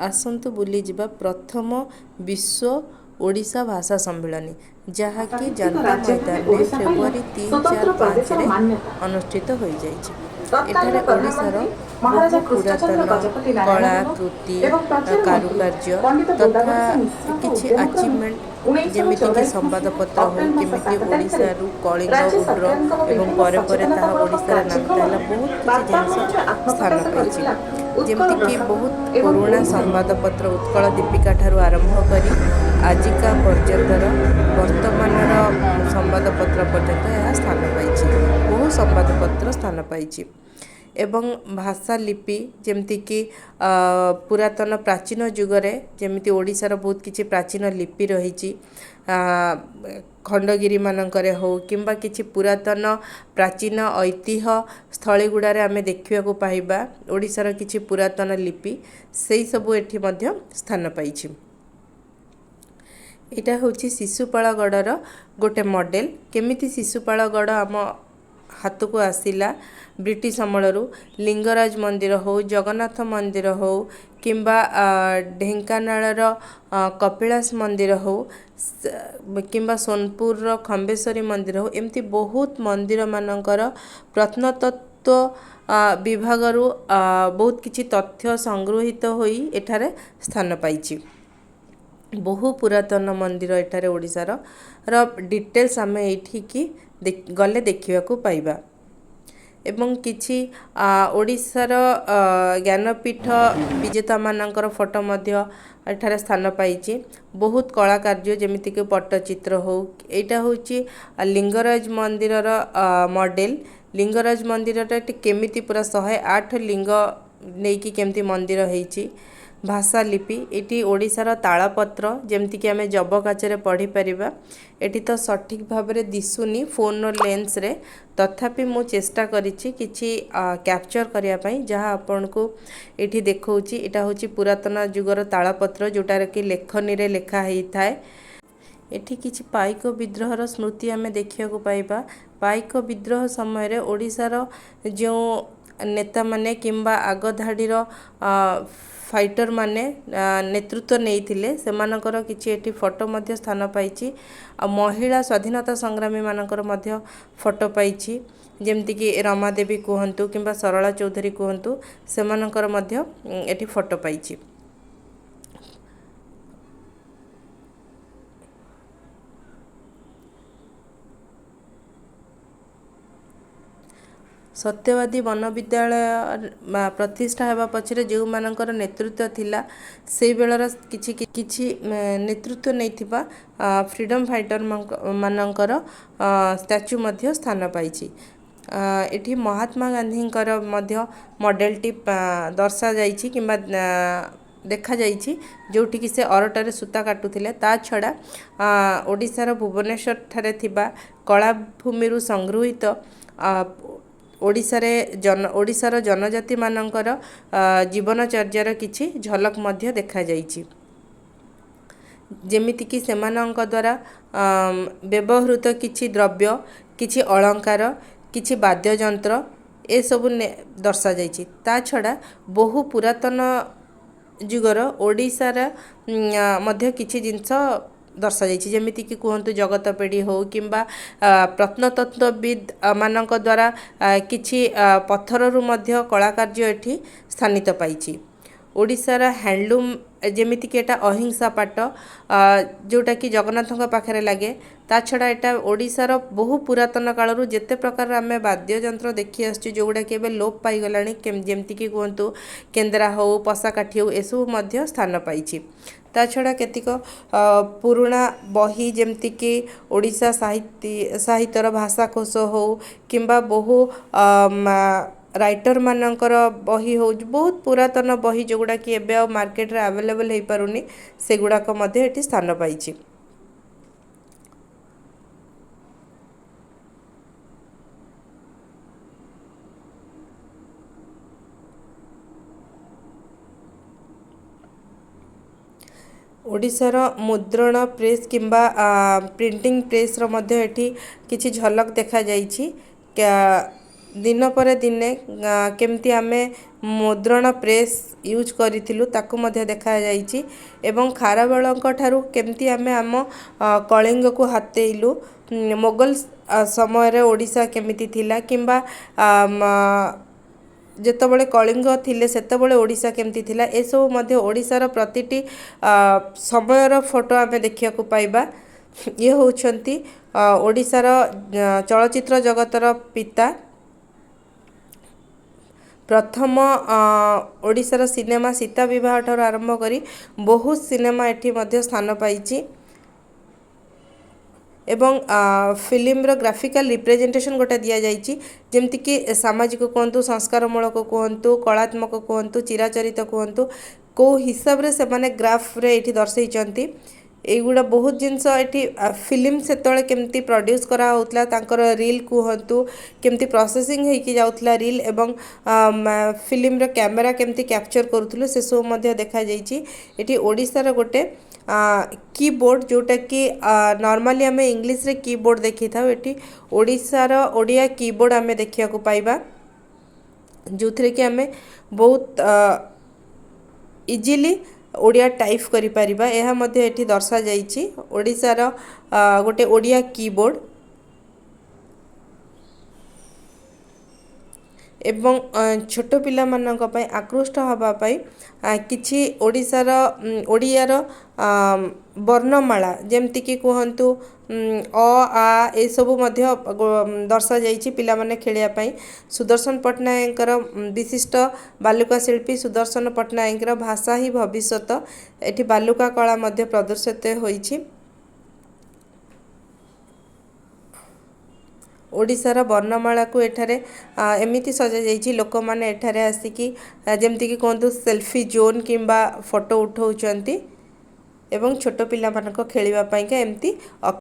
आसंतु बुली जिबा प्रथम विश्व ओडिशा भाषा सम्मेलन जहाँकि जनता मैदान में फेब्रुआरी 3, 4, 5 रे अनुष्ठित हो जाइछि। एठारे ओडिशार बहु पुरातन कला कृति कारुकार्य तथा किछि अचीवमेंट जेमितिकि संवादपत्र हो केमिति ओडिशारू कलिंग उड्र एवं परे परे ताहा ओडिशार नामित है बहुत किछि जिनिस स्थान पाइछि। जेमितिकि बहुत पुराणा संवादपत्र उत्कल दीपिका ठारू आरंभ करी आजिका पर्यंतर वर्तमानर संवादपत्र पर्यंत यह स्थान पाइछि। बहु संवादपत्र स्थान पाइछि एवं भाषा लिपि जेमितिकि पुरातन प्राचीन जुगरे जेमिति ओडिशार बहुत किछि प्राचीन लिपि रहिछि खंडगिरी मानकरे हो किंबा किछि पुरातन प्राचीन ऐतिह्य स्थली गुड़ारे आमे देखिया को पाइबा ओडिशार किछि पुरातन लिपि सेही सबु एठी मध्य स्थान पाइछि। एटा होछि शिशुपालगढ़र गोटे मॉडल केमिति शिशुपालगढ़ आम हाथ को आसिला ब्रिटिश अमलरू लिंगराज मंदिर हो जगन्नाथ मंदिर हो किंबा ढेंकानाळर कपिलास मंदिर हो किंबा सोनपुर खंबेश्वरी मंदिर हो एमती बहुत मंदिर मानकर प्रत्नतत्व विभागरू बहुत किछि तथ्य संग्रहित होई एठारे स्थान पाइछि। बहु पुरातन मंदिर एठारे ओडिशार डिटेल्स आमे एठिकी गले देखिया को पाइबा एवं किछि ओडिशार ज्ञानपीठ विजेता मानकर फोटो मध्य एठारे स्थान पाइछि। बहुत कलाकार्य जेमिति कि पट्टचित्र हो एटा होछि लिंगराज मंदिरर मॉडल लिंगराज मंदिर केमिति पूरा 108 लिंग नेकी केमिति मंदिर ହେଇछि। भाषा लिपि एटी ओडिशार तालपत्र जेमति कि आमे जब काचरे पढ़ी परिबा एटी तो सठिक भाव में दिसुनी फोन लेंस रे तथापि मु चेष्टा करिछि किछि कैप्चर करिया पई जहाँ आपन को एटी देखौछि एटा होछि पुरातन जुगर तालपत्र जोटार कि लेखनी रे लेखा हेई थाए। एठी किछि पाइक विद्रोहर स्मृति आमे देखिया को पाइबा पाइक विद्रोह समय रे ओडिशार जो नेता माने किंबा आगधाडीर फाइटर माने नेतृत्व नहीं थिले सेमानकर किछि एठी फोटो मध्य स्थान पाइछि आ महिला स्वाधीनता संग्रामी मानकर मध्य फोटो पाइछि जेमति कि रमादेवी कहंतु किंबा सरला चौधरी कहंतु सेमानकर मध्य एठी फोटो पाइछि। सत्यवादी वन विद्यालय प्रतिष्ठा हेबा पछरे जो मानकर नेतृत्व थिला से बेलर किछि नेतृत्व नहीं थिबा फ्रीडम फाइटर मानकर स्टैच्यू मध्य स्थान पाइछि। एठी महात्मा गांधींकर मध्य मॉडल टी दर्शा जाइछि किंबा देखा जाइछि जोठी कि से अरटारे सूता काटुथिले ता छड़ा ओडिशार भुवनेश्वर ठारे थिबा कलाभूमिरु संगृहित ओडिशार जनजाति मानकर जीवनचर्यार किछि झलक मध्य देखा जाइछि जेमिति कि सेमानंक द्वारा व्यवहृत किछि द्रव्य किछि अलंकार किछि वाद्ययंत्र ए सब दर्शा जाइछि। ता छड़ा बहु पुरातन जुगर ओडिशार मध्य किछि जिंस दर्शा जाइछि जेमिति कि कहंतु जगत पेढ़ी हो किंबा प्रत्नतत्वविद मानक द्वारा किछि पत्थररु मध्य कलाकार्य एठी स्थानित पाइछि। ओडिशार हैंडलूम जेमिति कि एटा अहिंसा पाट जोटा कि जगन्नाथଙ୍କ पाखरे लागे ता छड़ा एटा ओडिशार बहु पुरातन कालरू जेते प्रकार आमे वाद्ययंत्र देखि आछी जोगुडा कि एबे लोप पाई गलानी जेमिति कि कहंतु केंद्रा हो पसाकाठी हो एसु मध्य स्थान पाइछि। ता छड़ा केतिक पुराणा बही जेमति कि ओडिशा साहित्यर भाषाकोश हो किंबा बहु राइटर मानकर बही हो बहुत पुरातन बही जोगुडा कि एबे मार्केट रे अवेलेबल हेई पारुनी सेगुडा मध्य एटी स्थान पाइछि। ओडिशार मुद्रण प्रेस किंबा प्रिंटिंग प्रेस रो मध्य एठी किछि झलक देखा जाइछि दिन पर दिने केमती आमे मुद्रण प्रेस यूज करिथिलु ताकु मध्य देखा जाइछि एवं खारवेलଙ୍କ ठारू केमती आमे आम कलिंग को हातेइलु मोगल समय रे ओडिशा केमिति थिला किंबा जेतबळे कलिंग थिले सेतबळे ओडिशा केमती थिला ए सब मध्य ओडिशार प्रतिटी समयर फोटो आमे देखिया को पाइबा। ये होउछंती ओडिशार चलचित्र जगतर पिता प्रथम ओडिशार सिनेमा सीता विवाह ठार आरंभ करी बहुत सिनेमा एठी मध्य स्थान पाइछि एवं फिल्म ग्राफिकल रिप्रेजेंटेशन गोटे दिया जाइछि जेमति कि सामाजिक कहतु संस्कारमूलक कहतु कलात्मक कहतु चिराचरित कहतु को हिसाब रे से माने ग्राफ रे एठी दर्शैचंती एगुड़ा बहुत जिनस एठी फिल्म सेतळे केमती प्रोड्यूस करा होतला तांकर रील कहतु केमती प्रोसेसिंग हेकी जाउतला रील एवं फिल्म रे कैमरा केमती कैप्चर करूथलो से सब मध्य देखा जाइछि एठी ओडिसा गोटे कीबोर्ड जोटा कि नॉर्मली आम इंग्लिश रे कीबोर्ड देखी था एटी ओडिशार ओडिया कीबोर्ड आम देखा को पाइबा जो थरे कि आम बहुत इजीली ओडिया टाइप करि परिबा एहा मध्ये एटी दर्शा जाइछि ओडिशार गोटे ओडिया कीबोर्ड एवं छोट पिला मानक पय आकृष्ट हबा पय किछि ओडिशार ओडियार वर्णमाला जेमति कि कहंतु अ आ ए सब मध्य दर्शा जाइछि पिला माने खेलिया पय सुदर्शन पट्टनायकर विशिष्ट बालुका शिल्पी सुदर्शन पट्टनायकर भाषा ही भविष्यत एठी बालुका कला मध्य प्रदर्शित होइछि। ओडिशार वर्णमाला को एठारे एमिति सजा जाइछि लोक माने एठारे आसिकी जेमति कि कहंतु सेल्फी जोन किंबा फोटो उठाउचंती एवं छोट पिला मानक खेलिबा पय के एमती